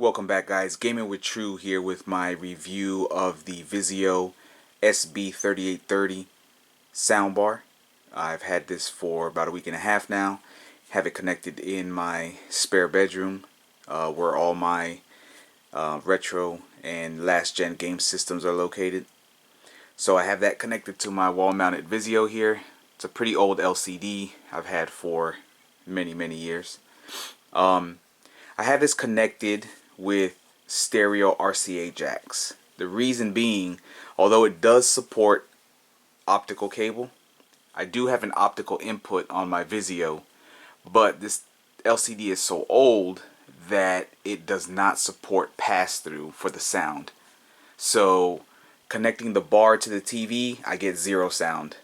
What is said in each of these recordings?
Welcome back, guys. Gaming with True here with my review of the Vizio SB3830 soundbar. I've had this for about a week and a half now. Have it connected in my spare bedroom where all my retro and last gen game systems are located. So I have that connected to my wall mounted Vizio here. It's a pretty old LCD I've had for many years. I have this connected with stereo RCA jacks. The reason being, although it does support optical cable, I do have an optical input on my Vizio, but this LCD is so old that it does not support pass-through for the sound. So connecting the bar to the TV, I get zero sound.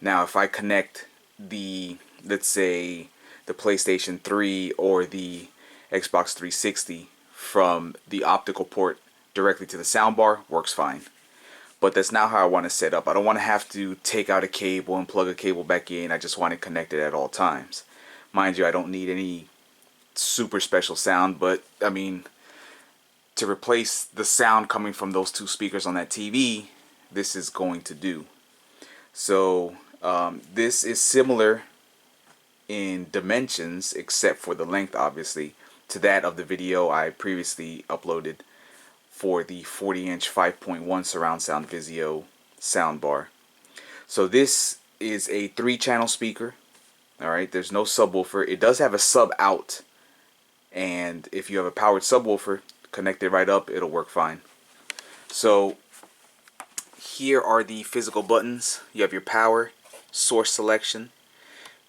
Now if I connect the, let's say, the PlayStation 3 or the Xbox 360 from the optical port directly to the soundbar, works fine. But that's not how I want to set up. I don't want to have to take out a cable and plug a cable back in. I just want it connected at all times. Mind you, I don't need any super special sound, but I mean, to replace the sound coming from those two speakers on that TV, this is going to do. So this is similar in dimensions, except for the length, obviously, to that of the video I previously uploaded for the 40-inch 5.1 surround sound Vizio soundbar. So this is a 3-channel speaker. Alright, there's no subwoofer. It does have a sub out, and if you have a powered subwoofer, connect it right up, it'll work fine. So here are the physical buttons. You have your power, source selection,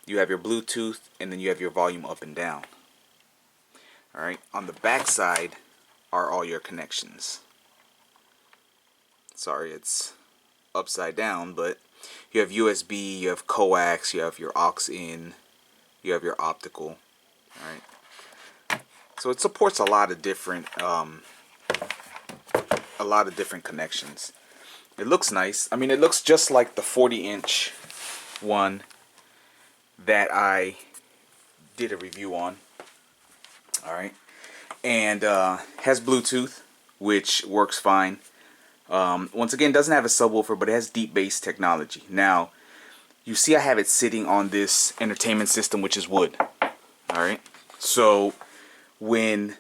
you have your Bluetooth, and then you have your volume up and down. Alright, on the back side are all your connections. Sorry, it's upside down, but you have USB, you have coax, you have your aux in, you have your optical. Alright, so it supports a lot of different connections. It looks nice. I mean, it looks just like the 40-inch one that I did a review on. Alright, and has Bluetooth, which works fine. Once again, doesn't have a subwoofer, but it has deep bass technology. Now, you see I have it sitting on this entertainment system, which is wood. Alright, so when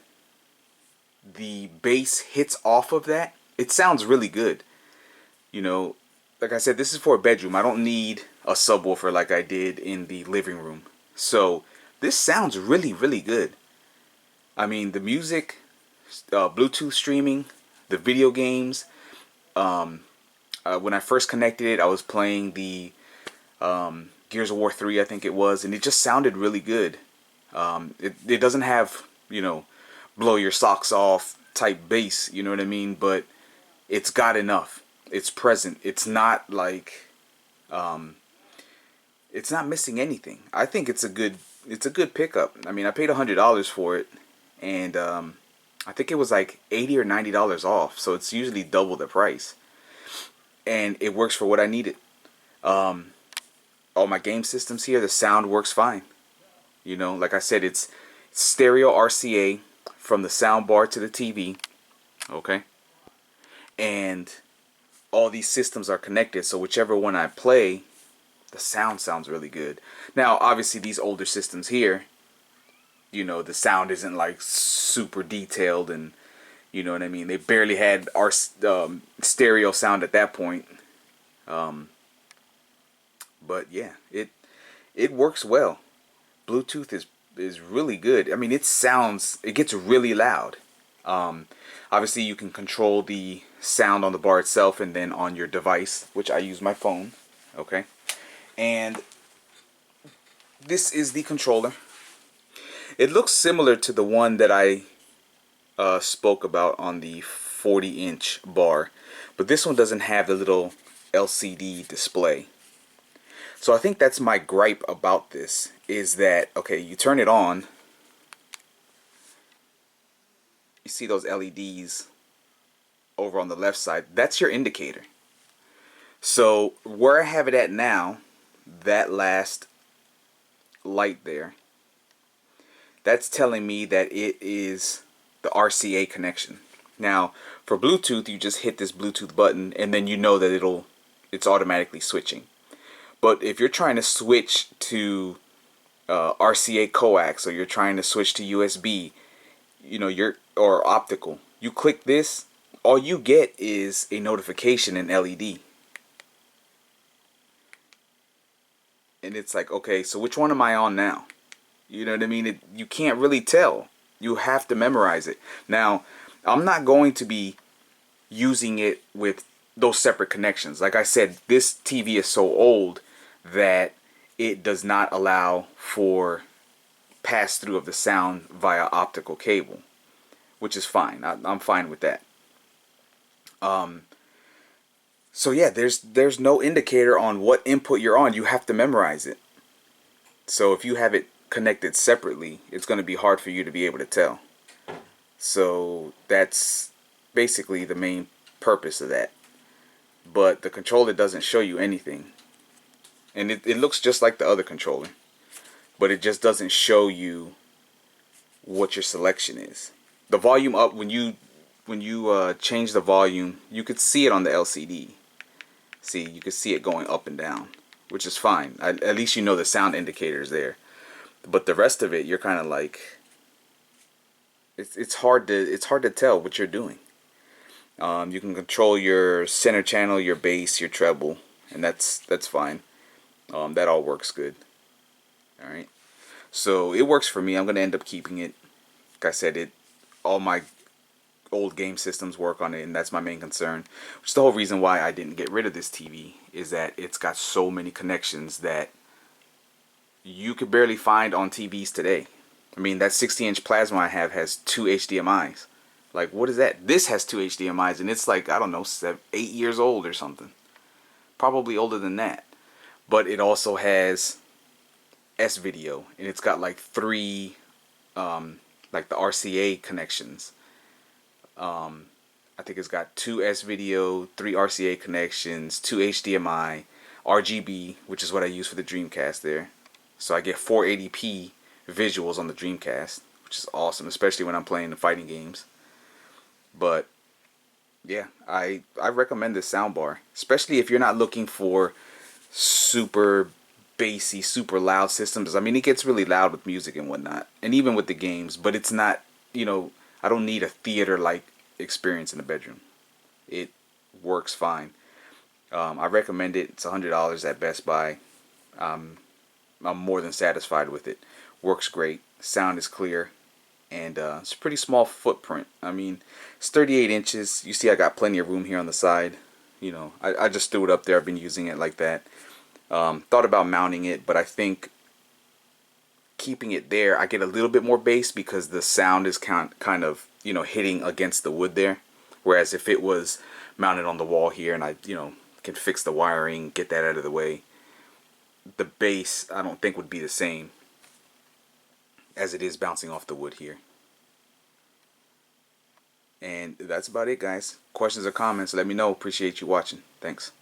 the bass hits off of that, it sounds really good. You know, like I said, this is for a bedroom. I don't need a subwoofer like I did in the living room. So this sounds really good. I mean, the music, Bluetooth streaming, the video games. When I first connected it, I was playing the Gears of War 3, I think it was, and it just sounded really good. It doesn't have, you know, blow your socks off type bass, you know what I mean? But it's got enough. It's present. It's not like, it's not missing anything. I think it's a good pickup. I mean, I paid $100 for it. And I think it was like $80 or $90 off, so it's usually double the price, and it works for what I needed. All my game systems here, the sound works fine. You know, like I said, it's stereo RCA from the soundbar to the TV, okay, and all these systems are connected, so whichever one I play, the sound sounds really good. Now obviously these older systems here, you know, the sound isn't like super detailed, and you know what I mean, they barely had our stereo sound at that point. But yeah, it works well. Bluetooth is really good. I mean, it gets really loud. Obviously you can control the sound on the bar itself and then on your device, which I use my phone. Okay, and this is the controller. It looks similar to the one that I spoke about on the 40-inch bar, but this one doesn't have the little LCD display. So I think that's my gripe about this, is that, okay, you turn it on, you see those LEDs over on the left side, that's your indicator. So where I have it at now, that last light there, that's telling me that it is the RCA connection. Now, for Bluetooth, you just hit this Bluetooth button, and then you know that it's automatically switching. But if you're trying to switch to RCA coax, or you're trying to switch to USB, or optical, you click this, all you get is a notification in LED. And it's like, okay, so which one am I on now? You know what I mean? You can't really tell. You have to memorize it. Now, I'm not going to be using it with those separate connections. Like I said, this TV is so old that it does not allow for pass-through of the sound via optical cable, which is fine. I'm fine with that. So yeah, there's no indicator on what input you're on. You have to memorize it. So if you have it connected separately, it's going to be hard for you to be able to tell. So that's basically the main purpose of that. But the controller doesn't show you anything. And it looks just like the other controller, but it just doesn't show you what your selection is. The volume up, when you change the volume, you could see it on the LCD. See, you can see it going up and down, which is fine. At least you know the sound indicator is there. But the rest of it, you're kind of like, it's hard to tell what you're doing. You can control your center channel, your bass, your treble, and that's fine. That all works good. All right. So it works for me. I'm gonna end up keeping it. Like I said, all my old game systems work on it, and that's my main concern. Which is the whole reason why I didn't get rid of this TV, is that it's got so many connections that you could barely find on TVs today. I mean, that 60-inch plasma I have has 2 HDMIs. Like, what is that? This has 2 HDMIs, and it's like, I don't know, 8 years old or something. Probably older than that. But it also has S-Video, and it's got like 3, like the RCA connections. I think it's got 2 S-Video, 3 RCA connections, 2 HDMI, RGB, which is what I use for the Dreamcast there. So I get 480p visuals on the Dreamcast, which is awesome, especially when I'm playing the fighting games. But yeah, I recommend this soundbar, especially if you're not looking for super bassy, super loud systems. I mean, it gets really loud with music and whatnot, and even with the games, but it's not, I don't need a theater-like experience in the bedroom. It works fine. I recommend it. It's $100 at Best Buy. I'm more than satisfied with it. Works great. Sound is clear. And it's a pretty small footprint. I mean, it's 38 inches. You see I got plenty of room here on the side. I just threw it up there. I've been using it like that. Thought about mounting it, but I think keeping it there, I get a little bit more bass because the sound is kind of, hitting against the wood there. Whereas if it was mounted on the wall here and I, can fix the wiring, get that out of the way, the bass I don't think would be the same as it is bouncing off the wood here. And that's about it, guys. Questions or comments, let me know. Appreciate you watching. Thanks.